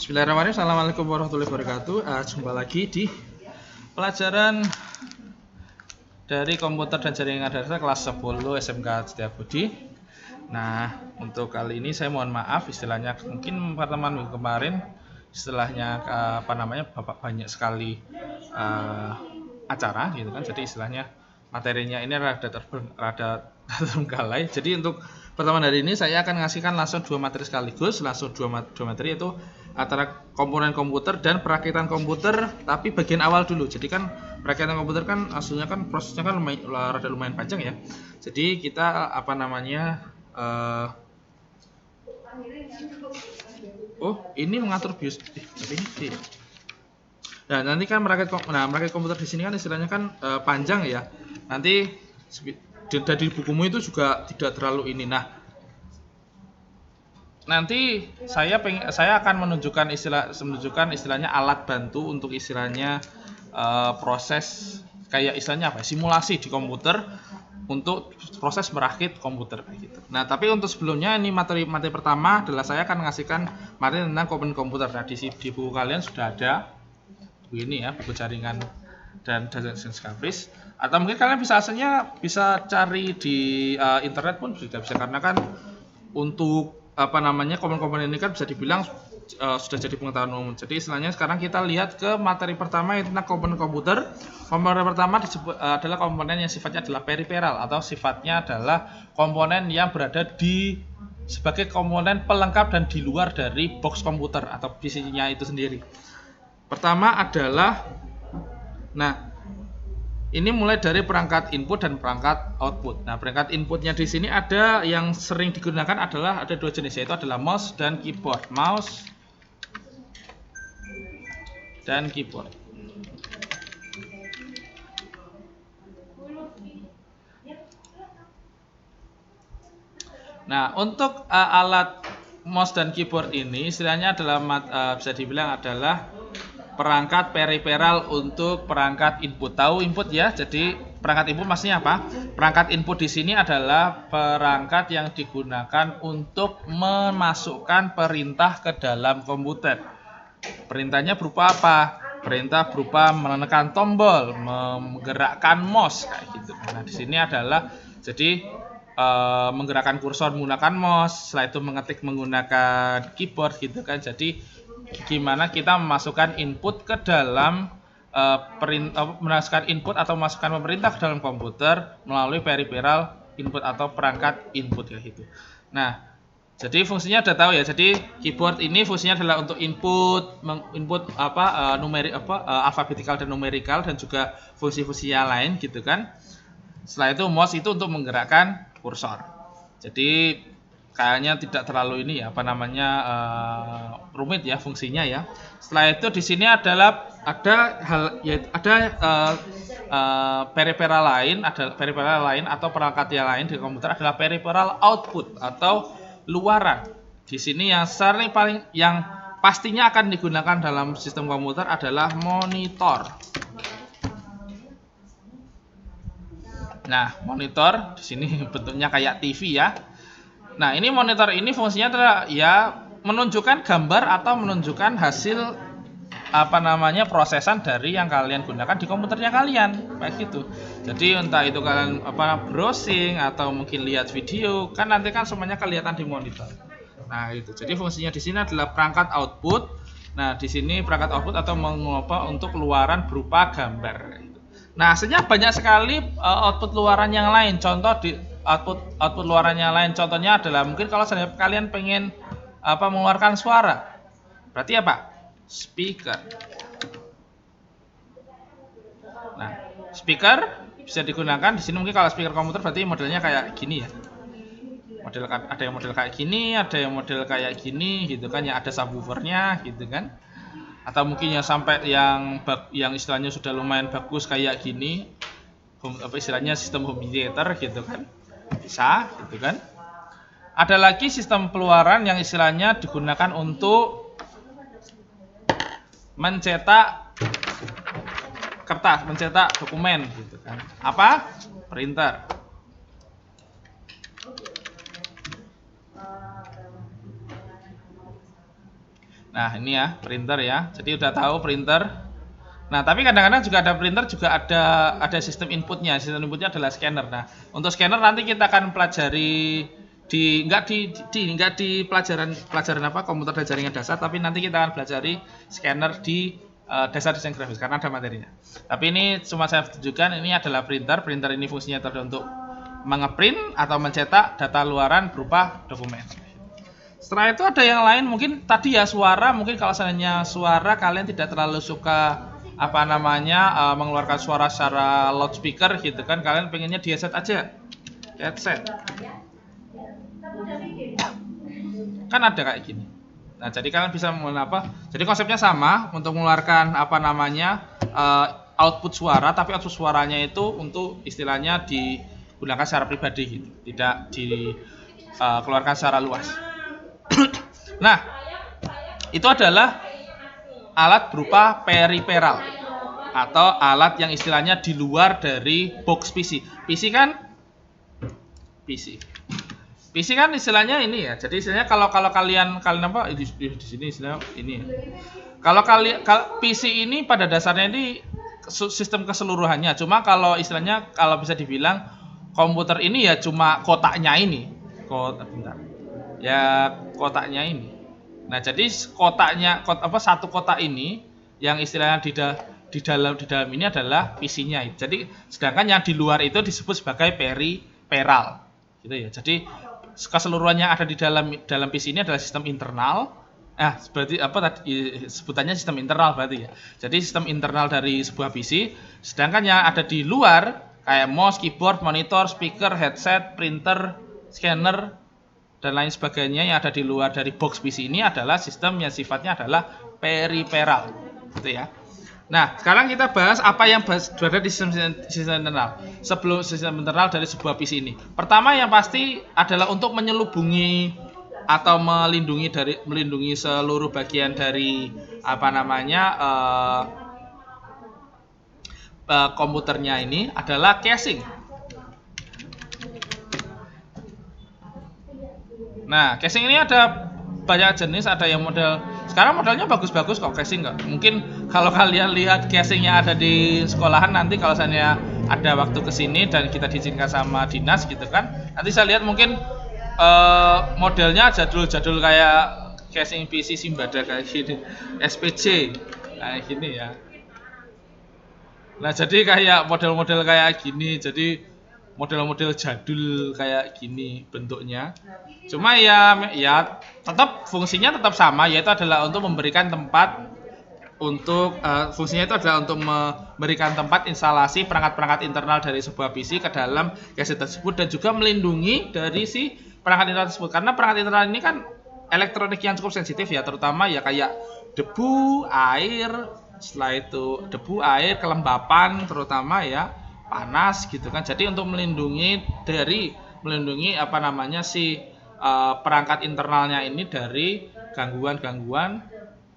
Bismillahirrahmanirrahim. Assalamualaikum warahmatullahi wabarakatuh. Jumpa lagi di pelajaran dari komputer dan jaringan dasar kelas 10 SMK Setiabudi. Nah, untuk kali ini saya mohon maaf, istilahnya mungkin pertemuan minggu kemarin istilahnya Bapak banyak sekali acara gitu kan. Jadi istilahnya materinya ini rada terbengkalai. Jadi untuk pertemuan hari ini saya akan ngasihkan langsung dua materi sekaligus, langsung dua materi, yaitu antara komponen komputer dan perakitan komputer, tapi bagian awal dulu. Jadi kan perakitan komputer kan aslinya kan prosesnya kan lumayan panjang ya. Jadi kita ini mengatur BIOS. Nah, nanti kan merakit komputer di sini kan istilahnya kan panjang ya. Nanti dari bukumu itu juga tidak terlalu ini. Nah, nanti saya akan menunjukkan istilahnya alat bantu untuk istilahnya proses kayak istilahnya apa? Simulasi di komputer untuk proses merakit komputer gitu. Nah, tapi untuk sebelumnya ini materi pertama adalah saya akan mengasihkan materi tentang komponen komputer. Nah, di buku kalian sudah ada ini ya, buku jaringan dan data discoveries, atau mungkin kalian bisa cari di internet pun sudah bisa, karena kan untuk komponen-komponen ini kan bisa dibilang sudah jadi pengetahuan umum. Jadi istilahnya sekarang kita lihat ke materi pertama, yaitu tentang komponen komputer. Komponen pertama disebut adalah komponen yang sifatnya adalah periferal, atau sifatnya adalah komponen yang berada sebagai komponen pelengkap dan di luar dari box komputer atau PC-nya itu sendiri. Pertama adalah, ini mulai dari perangkat input dan perangkat output. Nah, perangkat inputnya di sini ada yang sering digunakan ada dua jenis, yaitu adalah mouse dan keyboard. Mouse dan keyboard. Nah, untuk alat mouse dan keyboard ini istilahnya adalah bisa dibilang adalah perangkat periferal untuk perangkat input. Tahu input ya? Jadi perangkat input maksudnya apa? Perangkat input di sini adalah perangkat yang digunakan untuk memasukkan perintah ke dalam komputer. Perintahnya berupa apa? Perintah berupa menekan tombol, menggerakkan mouse kayak gitu. Nah, di sini adalah jadi menggerakkan kursor menggunakan mouse, setelah itu mengetik menggunakan keyboard gitu kan. Jadi gimana kita memasukkan input ke dalam memasukkan input atau memasukkan pemerintah ke dalam komputer melalui periferal input atau perangkat input kayak gitu. Nah, jadi fungsinya udah tahu ya. Jadi keyboard ini fungsinya adalah untuk input alfabetikal dan numerikal, dan juga fungsi-fungsi yang lain gitu kan. Setelah itu mouse itu untuk menggerakkan kursor. Jadi kayaknya tidak terlalu ini ya, rumit ya fungsinya ya. Setelah itu di sini ada periferal lain atau perangkat yang lain di komputer adalah periferal output atau luaran. Di sini yang pastinya akan digunakan dalam sistem komputer adalah monitor. Nah, monitor di sini bentuknya kayak TV ya. Nah, ini monitor ini fungsinya adalah ya menunjukkan gambar atau menunjukkan hasil prosesan dari yang kalian gunakan di komputernya kalian, kayak gitu. Jadi entah itu kalian browsing atau mungkin lihat video, kan nanti kan semuanya kelihatan di monitor. Nah, itu. Jadi fungsinya di sini adalah perangkat output. Nah, di sini perangkat output atau untuk luaran berupa gambar. Nah, sebenarnya banyak sekali output luaran yang lain. Contoh di output luaran yang lain, contohnya adalah mungkin kalau kalian pengen mengeluarkan suara, berarti apa? Speaker. Nah, speaker bisa digunakan di sini. Mungkin kalau speaker komputer berarti modelnya kayak gini ya. Ada yang model kayak gini, ada yang model kayak gini gitu kan, yang ada subwoofernya gitu kan. Atau mungkin yang istilahnya sudah lumayan bagus kayak gini, istilahnya sistem home theater gitu kan, bisa gitu kan. Ada lagi sistem peluaran yang istilahnya digunakan untuk mencetak kertas, mencetak dokumen gitu kan. Apa? Printer. Nah, ini ya, printer ya. Jadi udah tahu printer. Nah, tapi kadang-kadang juga ada printer juga ada sistem inputnya. Sistem inputnya adalah scanner. Nah, untuk scanner nanti kita akan pelajari enggak di pelajaran apa komputer dan jaringan dasar, tapi nanti kita akan pelajari scanner di dasar desain grafis karena ada materinya. Tapi ini cuma saya tunjukkan, ini adalah printer. Printer ini fungsinya untuk mengeprint atau mencetak data luaran berupa dokumen. Setelah itu ada yang lain, mungkin tadi ya suara, mungkin kalau seandainya suara kalian tidak terlalu suka apa namanya mengeluarkan suara secara loudspeaker gitu kan, kalian pengennya di headset aja, headset kan ada kayak gini. Nah, jadi kalian bisa apa? Jadi konsepnya sama untuk mengeluarkan apa namanya output suara, tapi output suaranya itu untuk istilahnya digunakan secara pribadi gitu, tidak dikeluarkan secara luas. Nah, itu adalah alat berupa periferal atau alat yang istilahnya di luar dari box PC. PC kan istilahnya ini ya. Jadi istilahnya kalau kalian apa di sini istilahnya ini ya. Kalau PC ini pada dasarnya ini sistem keseluruhannya. Cuma kalau istilahnya kalau bisa dibilang komputer ini ya cuma kotaknya ini. Kotaknya ini. Nah, jadi satu kotak ini yang istilahnya di dalam ini adalah PC-nya. Jadi sedangkan yang di luar itu disebut sebagai periferal. Gitu ya. Jadi keseluruhan yang ada di dalam PC ini adalah sistem internal. Berarti apa tadi sebutannya sistem internal berarti ya. Jadi sistem internal dari sebuah PC, sedangkan yang ada di luar kayak mouse, keyboard, monitor, speaker, headset, printer, scanner dan lain sebagainya yang ada di luar dari box PC ini adalah sistem yang sifatnya adalah periferal, gitu ya. Nah, sekarang kita bahas apa yang berada di sistem internal. Sebelum sistem internal dari sebuah PC ini. Pertama yang pasti adalah untuk menyelubungi atau melindungi seluruh bagian dari apa namanya komputernya ini adalah casing. Nah, casing ini ada banyak jenis, ada yang sekarang modelnya bagus-bagus kok casing nggak. Mungkin kalau kalian lihat casing yang ada di sekolahan nanti kalau saya ada waktu kesini dan kita diizinkan sama dinas gitu kan, nanti saya lihat mungkin modelnya jadul-jadul kayak casing PC Simbada kayak gini, SPC kayak gini ya. Nah, jadi kayak model-model kayak gini, jadi model-model jadul kayak gini bentuknya. Cuma ya tetap fungsinya tetap sama, yaitu adalah untuk memberikan tempat fungsinya itu adalah untuk memberikan tempat instalasi perangkat-perangkat internal dari sebuah PC ke dalam casing tersebut dan juga melindungi dari si perangkat internal tersebut, karena perangkat internal ini kan elektronik yang cukup sensitif ya, terutama ya kayak debu, air, setelah itu debu, air, kelembapan terutama ya, panas gitu kan. Jadi untuk melindungi apa namanya si perangkat internalnya ini dari gangguan-gangguan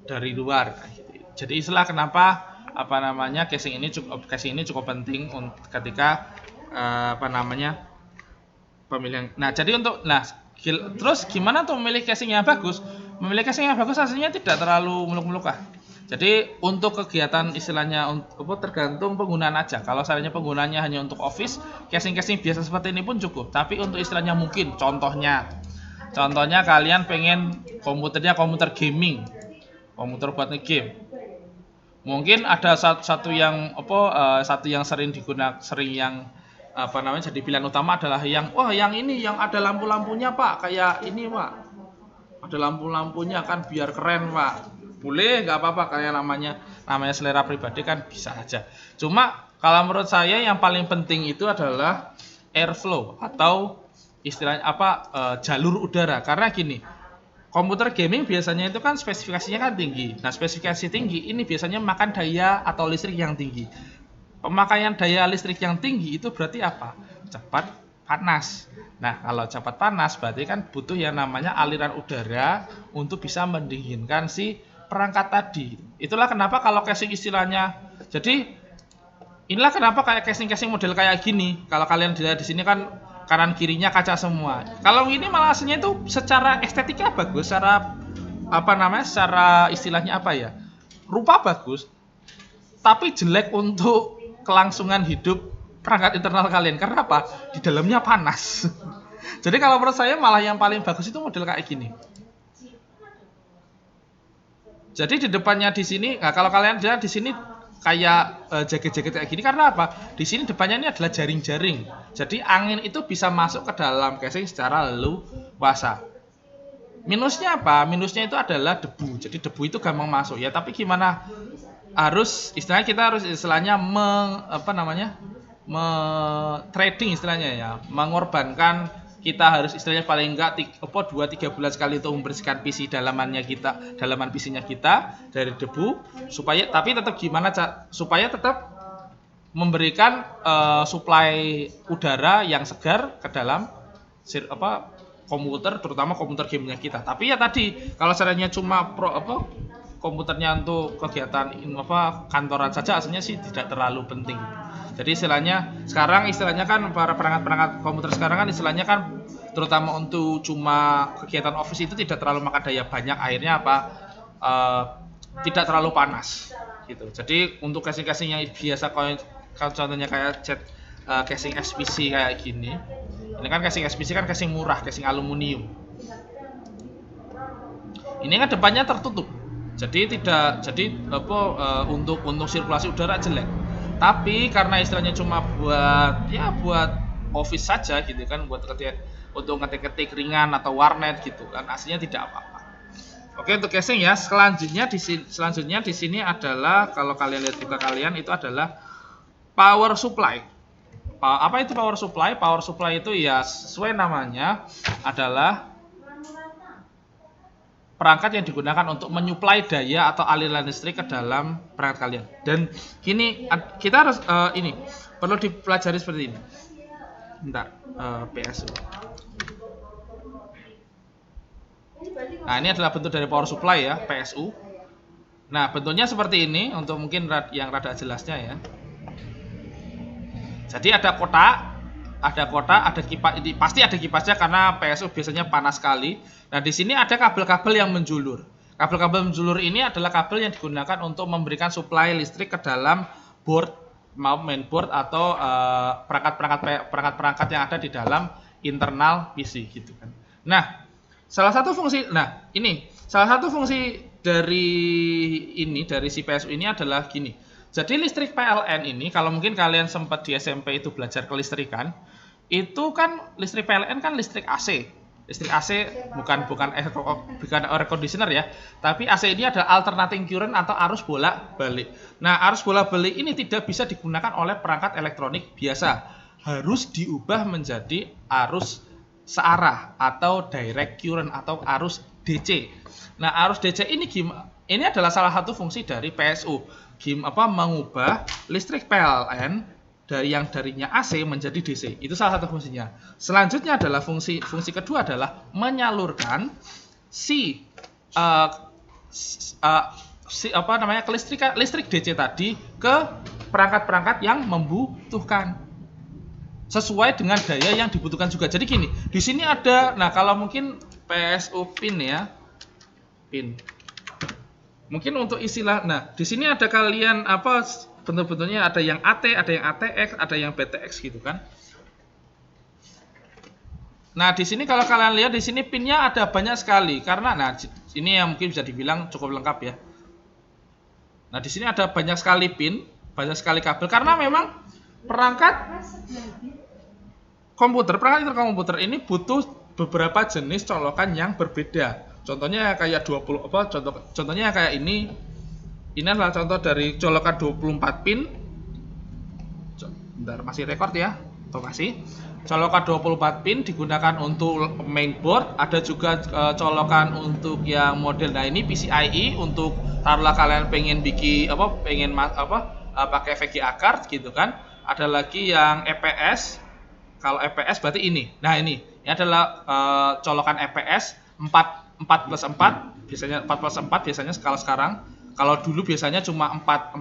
dari luar gitu. Jadi istilah kenapa apa namanya casing ini cukup penting ketika apa namanya pemilihan. Nah, jadi terus gimana tuh memilih casing yang bagus? Memilih casing yang bagus hasilnya tidak terlalu muluk-muluk lah. Jadi untuk kegiatan istilahnya tergantung penggunaan aja. Kalau misalnya penggunaannya hanya untuk office, casing-casing biasa seperti ini pun cukup. Tapi untuk istilahnya mungkin contohnya kalian pengen komputernya komputer gaming, komputer buat nge-game. Mungkin ada satu yang sering jadi pilihan utama adalah yang ini yang ada lampu-lampunya Pak, kayak ini Pak. Ada lampu-lampunya kan biar keren Pak. Boleh, nggak apa-apa, kayak namanya selera pribadi kan bisa aja. Cuma kalau menurut saya yang paling penting itu adalah airflow atau istilahnya jalur udara. Karena gini, komputer gaming biasanya itu kan spesifikasinya kan tinggi. Nah, spesifikasi tinggi ini biasanya makan daya atau listrik yang tinggi. Pemakaian daya listrik yang tinggi itu berarti apa? Cepat panas. Nah, kalau cepat panas berarti kan butuh yang namanya aliran udara untuk bisa mendinginkan si perangkat tadi. Itulah kenapa kalau casing istilahnya. Jadi inilah kenapa kayak casing model kayak gini. Kalau kalian lihat di sini kan kanan kirinya kaca semua. Kalau ini malah aslinya itu secara estetika bagus, secara apa namanya, secara istilahnya apa ya, rupa bagus tapi jelek untuk kelangsungan hidup perangkat internal kalian. Karena apa? Di dalamnya panas. Jadi kalau menurut saya malah yang paling bagus itu model kayak gini. Jadi di depannya di sini, nah kalau kalian lihat di sini kayak jaket-jaket kayak gini, karena apa? Di sini depannya ini adalah jaring-jaring. Jadi angin itu bisa masuk ke dalam casing secara leluasa. Minusnya apa? Minusnya itu adalah debu. Jadi debu itu gampang masuk ya. Tapi gimana? Harus istilahnya kita harus istilahnya trading istilahnya ya, mengorbankan. Kita harus istilahnya paling enggak 2-3 bulan sekali untuk membersihkan PC dalaman PC-nya kita dari debu, supaya tapi tetap gimana supaya tetap memberikan suplai udara yang segar ke dalam komputer, terutama komputer gamenya kita. Tapi ya tadi kalau caranya cuma komputernya untuk kegiatan kantoran saja, aslinya sih tidak terlalu penting. Jadi istilahnya kan para perangkat komputer sekarang kan istilahnya kan terutama untuk cuma kegiatan office itu tidak terlalu makan daya banyak, akhirnya tidak terlalu panas gitu. Jadi untuk casing-casing yang biasa contohnya kayak casing SPC kayak gini. Ini kan casing SPC kan casing murah, casing aluminium. Ini kan depannya tertutup. Jadi untuk sirkulasi udara jelek. Tapi karena istilahnya cuma buat office saja gitu kan, untuk ngetik-ngetik ringan atau warnet gitu kan, aslinya tidak apa-apa. Oke, untuk casing ya. Selanjutnya di sini adalah, kalau kalian lihat buka kalian, itu adalah power supply. Apa itu power supply? Power supply itu ya sesuai namanya adalah perangkat yang digunakan untuk menyuplai daya atau aliran listrik ke dalam perangkat kalian. Dan kini kita harus perlu dipelajari seperti ini. Bentar, PSU. Nah, ini adalah bentuk dari power supply ya, PSU. Nah, bentuknya seperti ini untuk mungkin yang rada jelasnya ya. Jadi ada kotak, ada kipas, pasti ada kipasnya karena PSU biasanya panas sekali. Nah, di sini ada kabel-kabel yang menjulur. Kabel-kabel menjulur ini adalah kabel yang digunakan untuk memberikan suplai listrik ke dalam mainboard atau perangkat-perangkat yang ada di dalam internal PC gitu kan. Nah, salah satu fungsi dari si PSU ini adalah gini. Jadi listrik PLN ini, kalau mungkin kalian sempat di SMP itu belajar kelistrikan, itu kan listrik PLN kan listrik AC. Listrik AC bukan air conditioner ya, tapi AC ini adalah alternating current atau arus bolak-balik. Nah, arus bolak-balik ini tidak bisa digunakan oleh perangkat elektronik biasa. Harus diubah menjadi arus searah atau direct current atau arus DC. Nah, arus DC ini adalah salah satu fungsi dari PSU. Mengubah listrik PLN yang darinya AC menjadi DC. Itu salah satu fungsinya. Selanjutnya adalah fungsi kedua adalah menyalurkan listrik DC tadi ke perangkat-perangkat yang membutuhkan sesuai dengan daya yang dibutuhkan juga. Jadi gini, di sini ada, nah kalau mungkin PSU pin ya, pin. Mungkin untuk istilah, nah di sini ada kalian bentuk-bentuknya, ada yang AT, ada yang ATX, ada yang BTX gitu kan. Nah, di sini kalau kalian lihat di sini pinnya ada banyak sekali karena ini yang mungkin bisa dibilang cukup lengkap ya. Nah, di sini ada banyak sekali pin, banyak sekali kabel karena memang perangkat interkomputer ini butuh beberapa jenis colokan yang berbeda. Contohnya kayak contohnya kayak ini. Ini adalah contoh dari colokan 24 pin. Bentar, masih record ya. Masih. Colokan 24 pin digunakan untuk mainboard, ada juga colokan untuk yang model. Nah, ini PCIe untuk taruhlah kalian pengen pakai VGA card gitu kan. Ada lagi yang EPS. Kalau EPS berarti ini. Nah, ini adalah colokan EPS 4+4 biasanya 4+4 biasanya kalau sekarang. Kalau dulu biasanya cuma 4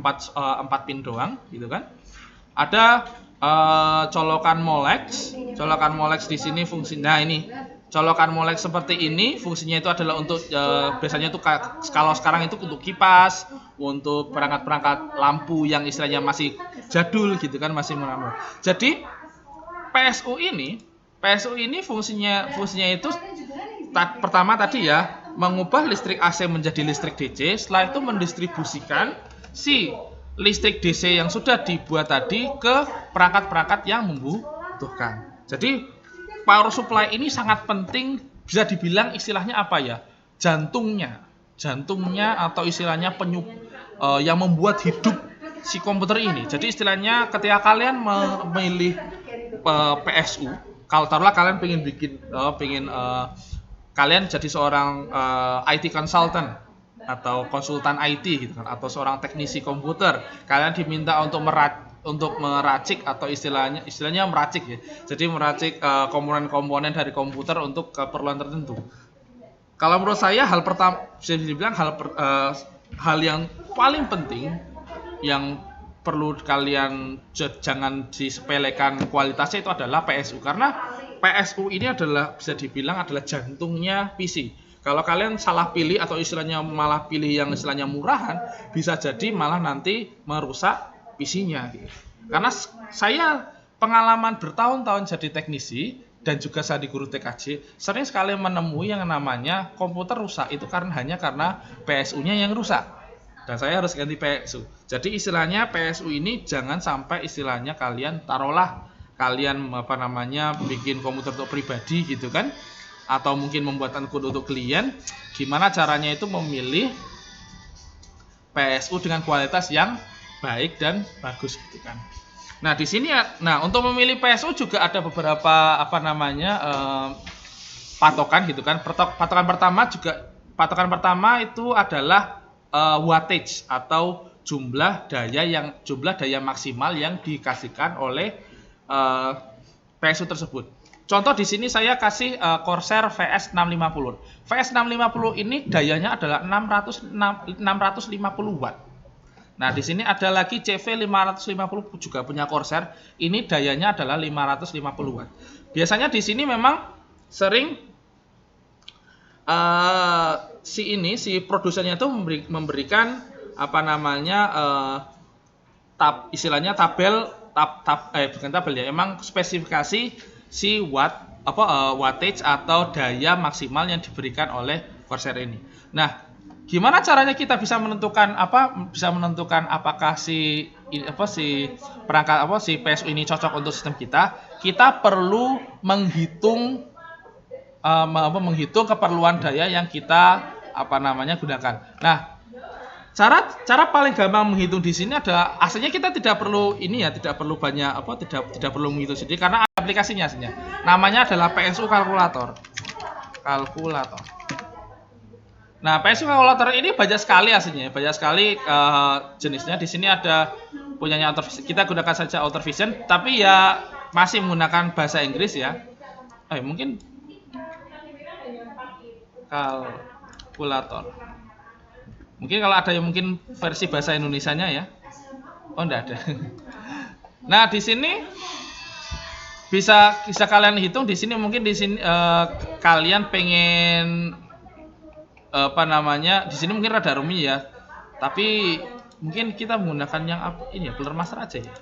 pin doang gitu kan. Ada colokan Molex di sini fungsi. Nah, ini Colokan molek seperti ini fungsinya itu adalah untuk biasanya itu kalau sekarang itu untuk kipas, untuk perangkat-perangkat lampu yang istilahnya masih jadul gitu kan, masih menambah. Jadi PSU ini fungsinya itu pertama tadi ya, mengubah listrik AC menjadi listrik DC, setelah itu mendistribusikan si listrik DC yang sudah dibuat tadi ke perangkat-perangkat yang membutuhkan. Jadi power supply ini sangat penting, bisa dibilang istilahnya apa ya? Jantungnya atau istilahnya yang membuat hidup si komputer ini. Jadi istilahnya ketika kalian memilih PSU, kalau taruhlah kalian kalian jadi seorang IT consultant atau konsultan IT gitu kan, atau seorang teknisi komputer, kalian diminta untuk meracik atau istilahnya meracik ya. Jadi meracik komponen-komponen dari komputer untuk keperluan tertentu. Kalau menurut saya hal pertama bisa dibilang hal yang paling penting yang perlu kalian jangan disepelekan kualitasnya itu adalah PSU, karena PSU ini bisa dibilang adalah jantungnya PC. Kalau kalian salah pilih atau istilahnya malah pilih yang istilahnya murahan, bisa jadi malah nanti merusak PC-nya. Karena saya pengalaman bertahun-tahun jadi teknisi dan juga saya di guru TKJ, sering sekali menemui yang namanya komputer rusak itu hanya karena PSU-nya yang rusak. Dan saya harus ganti PSU. Jadi istilahnya PSU ini jangan sampai istilahnya kalian bikin komputer untuk pribadi gitu kan, atau mungkin membuat code untuk klien. Gimana caranya itu memilih PSU dengan kualitas yang baik dan bagus gitu kan. Nah, di sini untuk memilih PSU juga ada beberapa patokan gitu kan. Patokan pertama itu adalah wattage atau jumlah daya maksimal yang dikasihkan oleh PSU tersebut. Contoh di sini saya kasih Corsair VS650. VS650 ini dayanya adalah 650 watt. Nah, di sini ada lagi CV550 juga punya Corsair. Ini dayanya adalah 550 watt. Biasanya di sini memang sering si produsennya itu memberikan istilahnya bukan tabel ya, emang spesifikasi si wattage atau daya maksimal yang diberikan oleh Corsair ini. Nah, gimana caranya kita bisa menentukan apakah si PSU ini cocok untuk sistem kita? Kita perlu menghitung keperluan daya yang kita gunakan. Nah, cara paling gampang menghitung di sini adalah aslinya kita tidak perlu menghitung sendiri karena aplikasinya aslinya. Namanya adalah PSU kalkulator. Nah, PSU kalkulator ini banyak sekali aslinya, jenisnya. Di sini ada punyanya AutoVision. Kita gunakan saja AutoVision, tapi ya masih menggunakan bahasa Inggris ya. Mungkin kalkulator. Mungkin kalau ada yang mungkin versi bahasa Indonesianya ya. Enggak ada. Nah, di sini bisa kalian hitung di sini kalian pengen di sini mungkin rada rumit ya. Tapi mungkin kita menggunakan yang Cooler Master aja ya.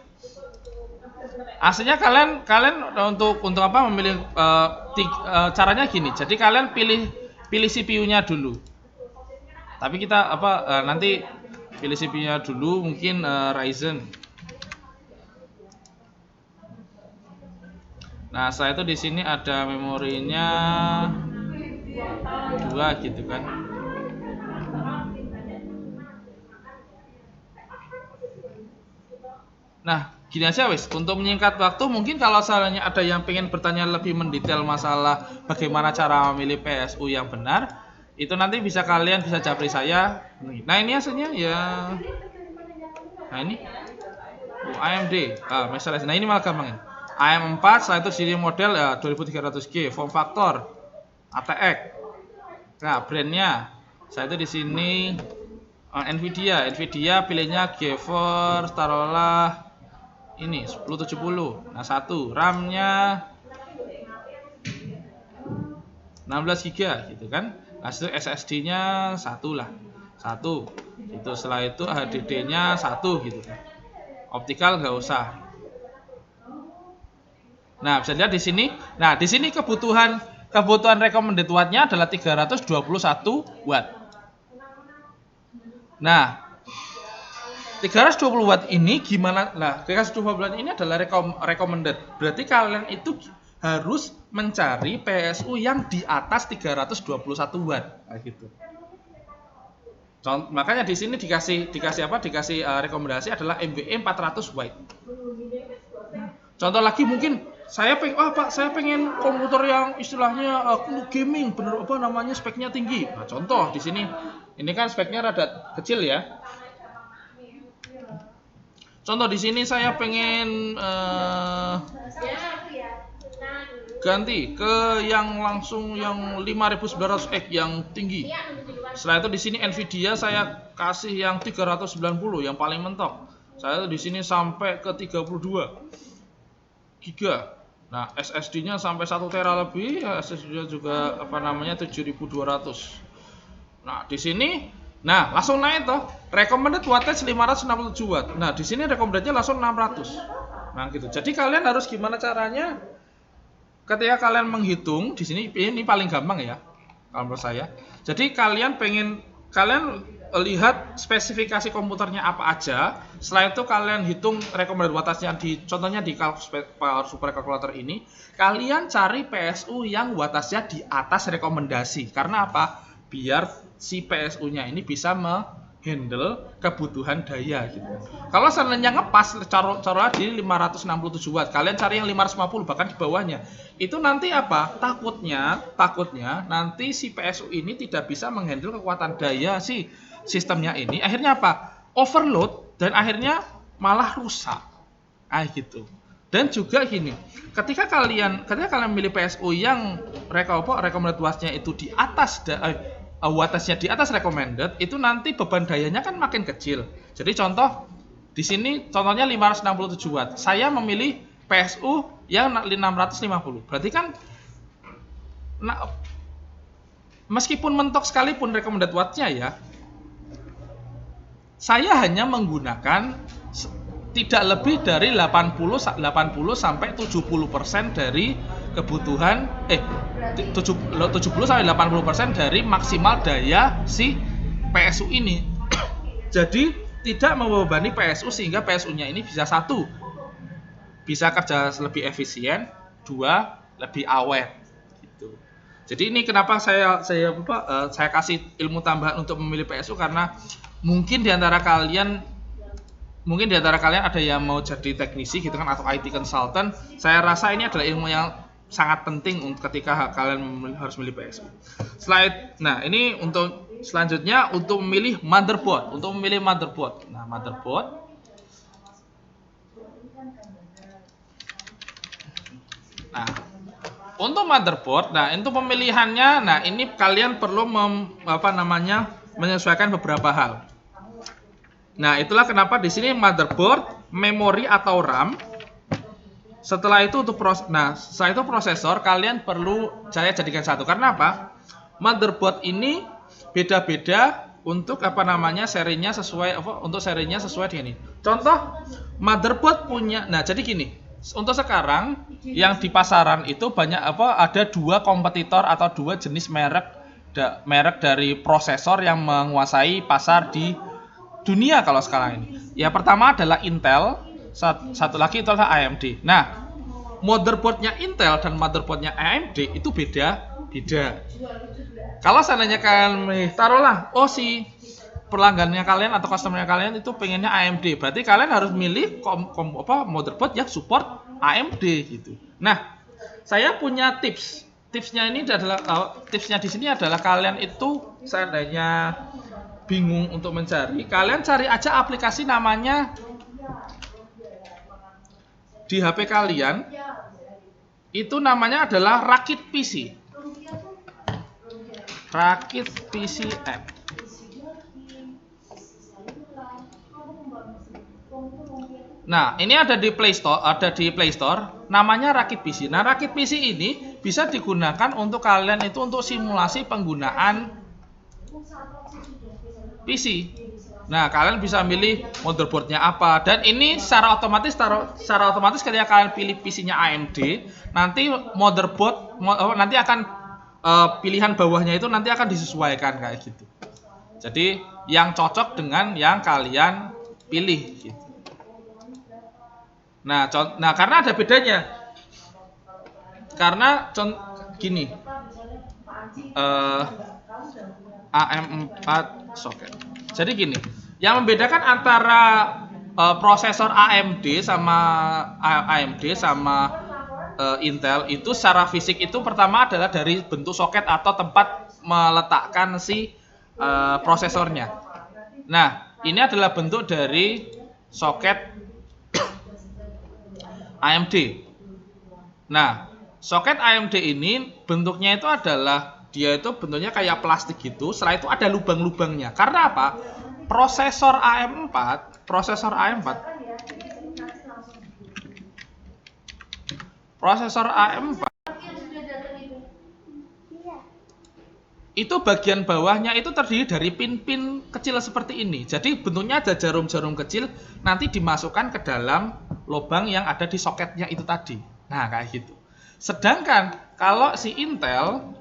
Aslinya kalian untuk memilih caranya gini. Jadi kalian pilih CPU-nya dulu. Tapi kita nanti pilih CPU-nya dulu mungkin Ryzen. Nah, setelah itu di sini ada memorinya 2 gitu kan. Nah, gini aja wis, untuk menyingkat waktu mungkin kalau misalnya ada yang pengen bertanya lebih mendetail masalah bagaimana cara memilih PSU yang benar, itu nanti kalian bisa japri saya. Nah, ini hasilnya ya. Nah, ini AMD. Misalnya, nah ini malah gampang ya. AM4, setelah itu seri model 2300G, form factor ATX. Nah, brandnya, saya itu di sini Nvidia pilihnya GeForce, taruhlah ini 1070. Nah, 1 RAM-nya 16 GB gitu kan. Nah, itu SSD-nya 1 lah. 1. Itu setelah itu HDD-nya 1 gitu kan. Optikal nggak usah. Nah, bisa lihat di sini. Nah, di sini kebutuhan recommended watt-nya adalah 321 watt. Nah, 320 watt ini gimana? Nah, 320 watt ini adalah recommended. Berarti kalian itu harus mencari PSU yang di atas 321 watt, kayak gitu. Makanya di sini dikasih rekomendasi adalah MWE 400 watt. Contoh lagi mungkin saya pengen komputer yang istilahnya gaming, bener apa namanya speknya tinggi. Nah, contoh di sini ini kan speknya rada kecil ya. Contoh di sini saya pengen ganti ke yang langsung yang 5900X yang tinggi. Setelah itu di sini Nvidia saya kasih yang 390 yang paling mentok. Saya di sini sampai ke 32 giga. Nah, SSD-nya sampai 1 tera lebih, SSD-nya juga 7200. Nah, di sini langsung naik toh. Recommended wattage 567 watt. Nah, di sini recommended-nya langsung 600. Nah, gitu. Jadi kalian harus gimana caranya? Ketika kalian menghitung di sini ini paling gampang ya kalau menurut saya. Jadi kalian lihat spesifikasi komputernya apa aja. Setelah itu kalian hitung recommended wattage-nya contohnya di Power Super Calculator ini. Kalian cari PSU yang wattage-nya di atas rekomendasi. Karena apa? Biar si PSU-nya ini bisa handle kebutuhan daya gitu. Kalau seandainya ngepas cara di 567 watt, kalian cari yang 550 bahkan di bawahnya. Itu nanti apa? Takutnya nanti si PSU ini tidak bisa menghandle kekuatan daya si sistemnya ini. Akhirnya apa? Overload dan akhirnya malah rusak. Gitu. Dan juga gini, ketika kalian milih PSU yang recommended wattage-nya itu di atas wattage-nya di atas recommended, itu nanti beban dayanya kan makin kecil. Jadi contoh di sini contohnya 567 watt. Saya memilih PSU yang 650. Berarti kan meskipun mentok sekalipun recommended watt-nya ya, saya hanya menggunakan tidak lebih dari 80 sampai 70% dari kebutuhan 70 sampai 80% dari maksimal daya si PSU ini. Jadi tidak membebani PSU sehingga PSU-nya ini bisa kerja lebih efisien, 2 lebih awet gitu. Jadi ini kenapa saya kasih ilmu tambahan untuk memilih PSU, karena mungkin di antara kalian ada yang mau jadi teknisi gitu kan, atau IT consultant. Saya rasa ini adalah ilmu yang sangat penting ketika kalian harus memilih PSU. Nah, ini untuk selanjutnya untuk memilih motherboard. Nah, motherboard. Nah, untuk motherboard, untuk pemilihannya, ini kalian perlu menyesuaikan beberapa hal. Nah, itulah kenapa di sini motherboard, memori atau RAM. Setelah itu setelah itu prosesor kalian perlu saya jadikan satu. Karena apa? Motherboard ini beda-beda untuk serinya sesuai dengan ini. Contoh motherboard punya. Nah, jadi gini. Untuk sekarang yang di pasaran itu banyak ada 2 kompetitor atau 2 jenis merek dari prosesor yang menguasai pasar di dunia kalau sekarang ini. Ya, pertama adalah Intel, satu lagi itu adalah AMD. Nah, motherboardnya Intel dan motherboardnya AMD itu beda. Kalau seandainya kalian taruhlah, si pelanggannya kalian atau customer kalian itu pengennya AMD, berarti kalian harus milih motherboard yang support AMD gitu. Nah, saya punya tips. Tipsnya di sini adalah kalian itu seandainya bingung untuk mencari, kalian cari aja aplikasi namanya di HP kalian, itu namanya adalah Rakit PC app. Nah, ini ada di Play Store, namanya Rakit PC. Nah, Rakit PC ini bisa digunakan untuk kalian itu untuk simulasi penggunaan PC. Nah, kalian bisa milih motherboardnya apa, dan ini secara otomatis ketika kalian pilih PC-nya AMD, nanti nanti akan pilihan bawahnya itu nanti akan disesuaikan kayak gitu. Jadi yang cocok dengan yang kalian pilih gitu. Nah, karena ada bedanya. Karena gini, AM4 soket. Jadi gini, yang membedakan antara prosesor AMD sama Intel itu secara fisik itu pertama adalah dari bentuk soket atau tempat meletakkan si prosesornya. Nah, ini adalah bentuk dari soket AMD. Nah, soket AMD ini bentuknya itu adalah dia itu bentuknya kayak plastik gitu. Setelah itu ada lubang-lubangnya. Karena apa? Prosesor AM4 itu bagian bawahnya itu terdiri dari pin-pin kecil seperti ini. Jadi bentuknya ada jarum-jarum kecil, nanti dimasukkan ke dalam lubang yang ada di soketnya itu tadi. Nah, kayak gitu. Sedangkan kalau si Intel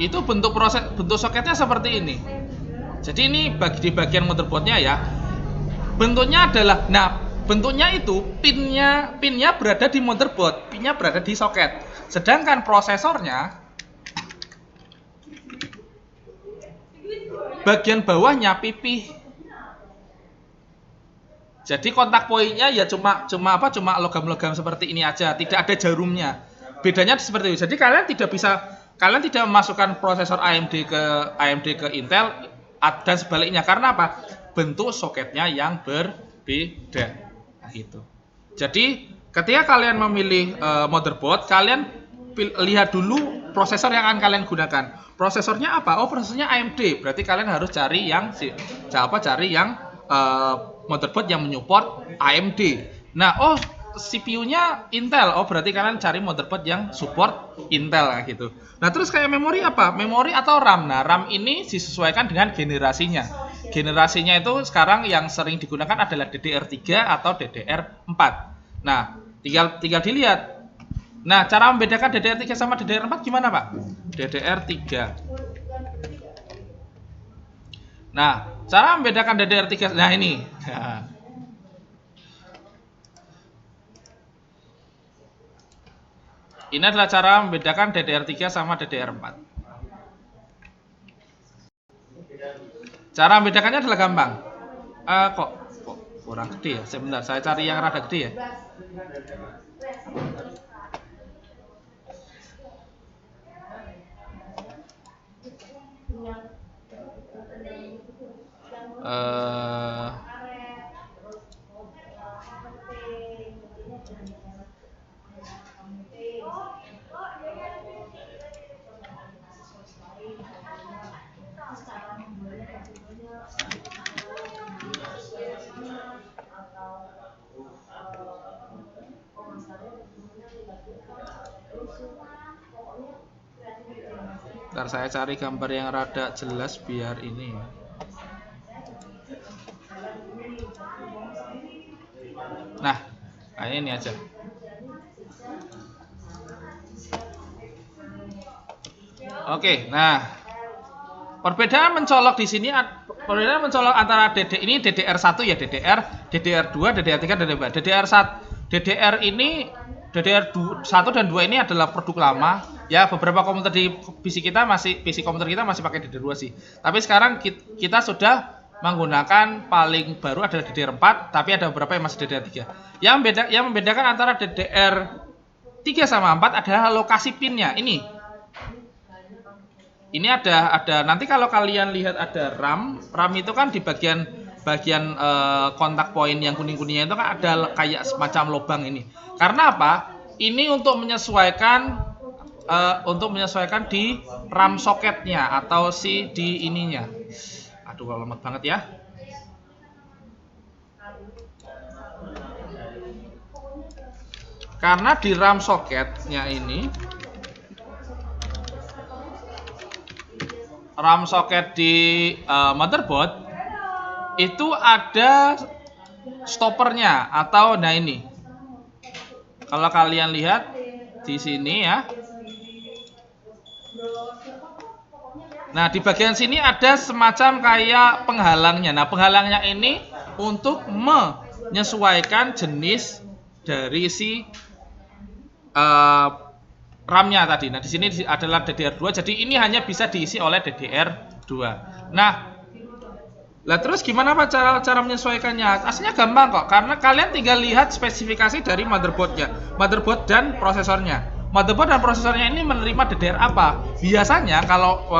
itu bentuk soketnya seperti ini. Jadi ini di bagian motherboardnya ya. Bentuknya adalah, bentuknya itu pinnya berada di motherboard, pinnya berada di soket. Sedangkan prosesornya bagian bawahnya pipih. Jadi kontak poinnya ya cuma logam-logam seperti ini aja, tidak ada jarumnya. Bedanya seperti itu. Jadi kalian tidak memasukkan prosesor AMD ke Intel dan sebaliknya. Karena apa? Bentuk soketnya yang berbeda. Nah, itu. Jadi ketika kalian memilih motherboard, kalian lihat dulu prosesor yang akan kalian gunakan. Prosesornya apa? Oh, prosesornya AMD. Berarti kalian harus cari yang motherboard yang menyupport AMD. Nah, CPU-nya Intel. Oh, berarti kalian cari motherboard yang support Intel kayak gitu. Nah, terus kayak memori apa? Memori atau RAM. Nah, RAM ini disesuaikan dengan generasinya. Generasinya itu sekarang yang sering digunakan adalah DDR3 atau DDR4. Nah, tinggal dilihat. Nah, cara membedakan DDR3 sama DDR4 gimana, Pak? DDR3. Nah, cara membedakan DDR3, nah ini. Ini adalah cara membedakan DDR3 sama DDR4. Cara membedakannya adalah gampang. Kok kurang gede ya? Sebentar, saya cari yang rada gede ya. Ntar saya cari gambar yang rada jelas biar ini. Nah, kayak ini aja. Oke, nah perbedaan mencolok di sini, perbedaan mencolok antara ini DDR1 ya, DDR2, DDR3, DDR4. DDR ini DDR1 dan 2 ini adalah produk lama. Ya, beberapa komputer di PC komputer kita masih pakai DDR2 sih. Tapi sekarang kita sudah menggunakan paling baru adalah DDR4, tapi ada beberapa yang masih DDR3. Yang membedakan antara DDR3 sama 4 adalah lokasi pinnya. Ini ada nanti kalau kalian lihat ada RAM itu kan di bagian kontak poin yang kuning-kuningnya itu kan ada kayak semacam lubang ini. Karena apa? Ini untuk menyesuaikan untuk menyesuaikan di RAM soketnya atau di ininya. Aduh, kalau lemot banget ya. Karena di RAM soketnya ini, RAM soket di motherboard itu ada stoppernya atau nah ini. Kalau kalian lihat di sini ya. Nah, di bagian sini ada semacam kayak penghalangnya. Nah, penghalangnya ini untuk menyesuaikan jenis dari si RAM-nya tadi. Nah, di sini adalah DDR2. Jadi ini hanya bisa diisi oleh DDR2. Nah, lah terus gimana Pak cara menyesuaikannya? Aslinya gampang kok, karena kalian tinggal lihat spesifikasi dari motherboardnya, motherboard dan prosesornya. Motherboard dan prosesornya ini menerima DDR apa? Biasanya kalau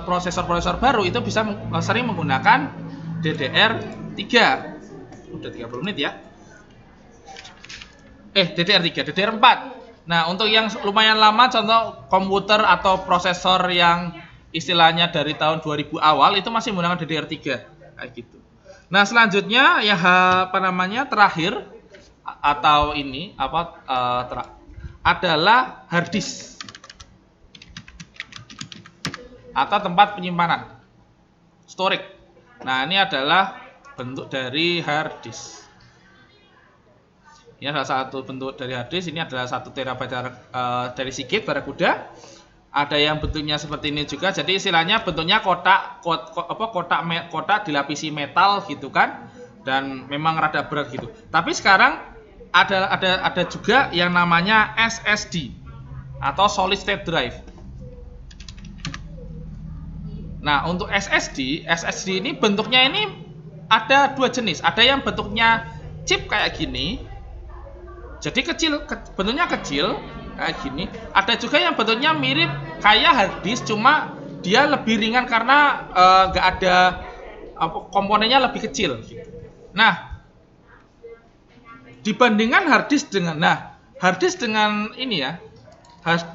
prosesor-prosesor baru itu bisa sering menggunakan DDR3. Udah 30 menit ya. DDR3, DDR4. Nah, untuk yang lumayan lama, contoh komputer atau prosesor yang istilahnya dari tahun 2000 awal itu masih menggunakan DDR3 kayak gitu. Nah, selanjutnya ya terakhir atau ini adalah hard disk atau tempat penyimpanan, storage. Nah, ini adalah bentuk dari hard disk. Ini adalah satu bentuk dari hard disk. Ini adalah 1 TB dari Seagate Barakuda. Ada yang bentuknya seperti ini juga. Jadi istilahnya bentuknya kotak dilapisi metal gitu kan. Dan memang rada berat gitu. Tapi sekarang ada juga yang namanya SSD atau solid state drive. Nah, untuk SSD ini bentuknya ini ada 2 jenis. Ada yang bentuknya chip kayak gini. Jadi bentuknya kecil kayak gini. Ada juga yang bentuknya mirip kayak hard disk, cuma dia lebih ringan karena nggak ada komponennya lebih kecil. Nah, dibandingkan hard disk dengan ini ya,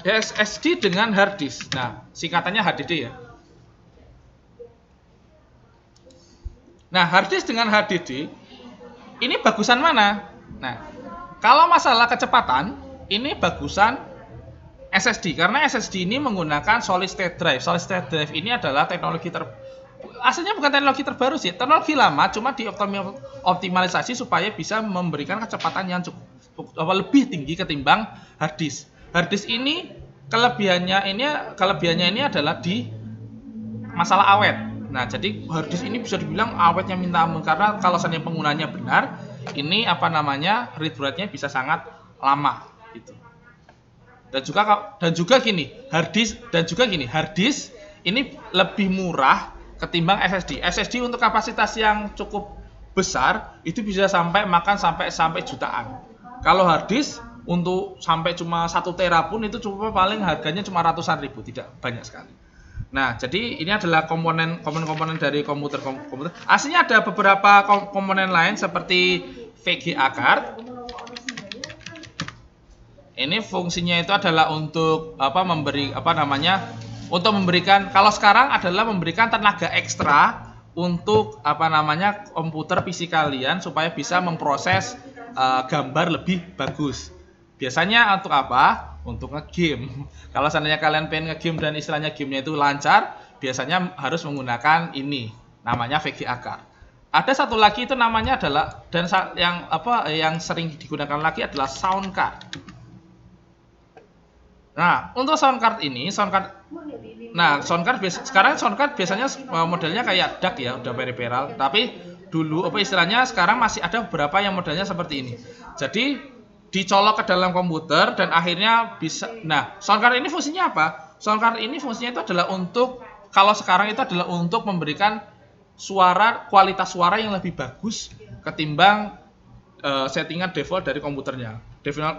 SSD dengan hard disk. Nah, singkatannya HDD ya. Nah, hard disk dengan HDD ini bagusan mana? Nah, kalau masalah kecepatan, ini bagusan SSD karena SSD ini menggunakan solid state drive. Solid state drive ini adalah teknologi aslinya bukan teknologi terbaru sih, teknologi lama cuma dioptimalisasi supaya bisa memberikan kecepatan yang cukup lebih tinggi ketimbang hard disk. Hard disk ini kelebihannya ini adalah di masalah awet. Nah, jadi hard disk ini bisa dibilang awetnya minta ampun karena kalau seandainya penggunanya benar, ini read write-nya bisa sangat lama gitu. Dan juga gini, hard disk ini lebih murah ketimbang SSD. SSD untuk kapasitas yang cukup besar itu bisa makan sampai jutaan. Kalau hard disk untuk sampai cuma 1 tera pun itu cuma paling harganya cuma ratusan ribu, tidak banyak sekali. Nah, jadi ini adalah komponen dari komputer. Aslinya ada beberapa komponen lain seperti VGA card. Ini fungsinya itu adalah untuk memberikan, kalau sekarang adalah memberikan tenaga ekstra untuk komputer PC kalian supaya bisa memproses gambar lebih bagus. Biasanya untuk apa? Untuk ngegame. Kalau seandainya kalian pengen ngegame dan istilahnya gamenya itu lancar, biasanya harus menggunakan ini, namanya VGA card. Ada satu lagi itu namanya adalah yang sering digunakan lagi adalah sound card. Nah, untuk sound card sekarang sound card biasanya modelnya kayak DAC ya, udah peripheral. Tapi dulu istilahnya sekarang masih ada beberapa yang modelnya seperti ini. Jadi dicolok ke dalam komputer dan akhirnya bisa. Nah, sound card ini fungsinya apa? Sound card ini fungsinya itu adalah untuk memberikan kualitas suara yang lebih bagus ketimbang settingan default dari komputernya.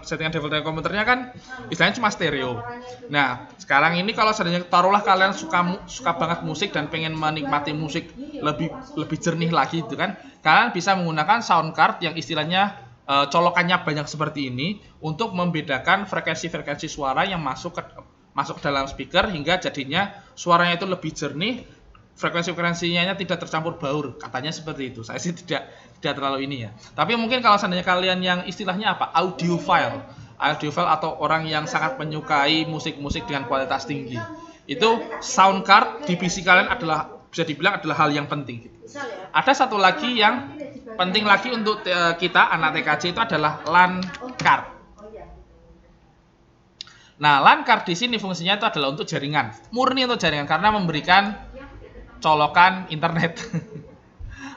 Settingan default dari komputernya kan istilahnya cuma stereo. Nah, sekarang ini kalau seandainya taruhlah kalian suka banget musik dan pengen menikmati musik lebih jernih lagi gitu kan, kalian bisa menggunakan sound card yang istilahnya colokannya banyak seperti ini untuk membedakan frekuensi-frekuensi suara yang masuk ke dalam speaker hingga jadinya suaranya itu lebih jernih, frekuensi-frekuensinya tidak tercampur baur, katanya seperti itu. Saya sih tidak terlalu ini ya. Tapi mungkin kalau seandainya kalian yang istilahnya apa, audiophile atau orang yang sangat menyukai musik-musik dengan kualitas tinggi, itu sound card di PC kalian adalah bisa dibilang adalah hal yang penting. Ada satu lagi yang penting lagi untuk kita anak TKJ itu adalah LAN card. Nah, LAN card di sini fungsinya itu adalah untuk jaringan, murni untuk jaringan karena memberikan colokan internet.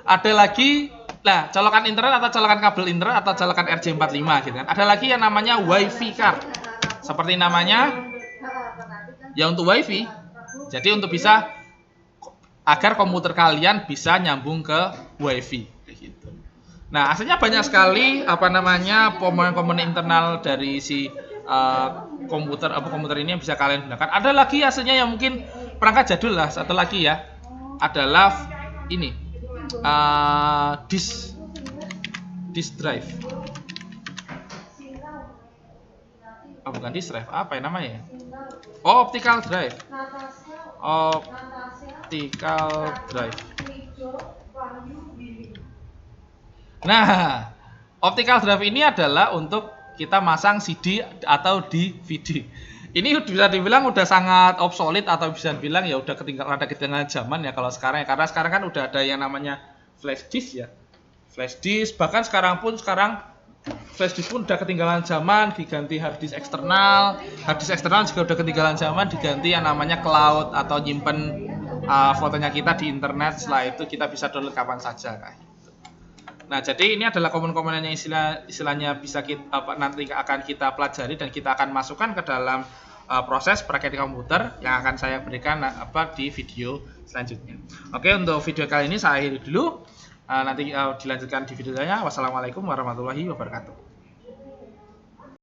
Ada lagi, nah, colokan internet atau colokan kabel internet atau colokan RJ45 gitu kan. Ada lagi yang namanya WiFi card. Seperti namanya, ya untuk WiFi. Jadi untuk bisa agar komputer kalian bisa nyambung ke WiFi gitu. Nah, aslinya banyak sekali komponen internal dari si komputer ini yang bisa kalian gunakan. Ada lagi aslinya yang mungkin perangkat jadul lah, satu lagi ya adalah ini disk drive. Bukan disk drive, apa ya namanya? Optical drive. Nah, optical drive ini adalah untuk kita masang CD atau DVD. Ini bisa dibilang udah sangat obsolete atau bisa dibilang ya udah ketinggalan zaman ya kalau sekarang ya, karena sekarang kan udah ada yang namanya flash disk ya. Flash disk, bahkan sekarang flash disk pun udah ketinggalan zaman, diganti hard disk eksternal. Hard disk eksternal juga udah ketinggalan zaman, diganti yang namanya cloud atau nyimpen fotonya kita di internet. Setelah itu kita bisa download kapan saja kan. Nah, jadi ini adalah komponen-komponen yang istilahnya bisa nanti akan kita pelajari dan kita akan masukkan ke dalam proses perakit komputer yang akan saya berikan di video selanjutnya. Oke, untuk video kali ini saya akhiri dulu. Nanti dilanjutkan di video selanjutnya. Wassalamualaikum warahmatullahi wabarakatuh.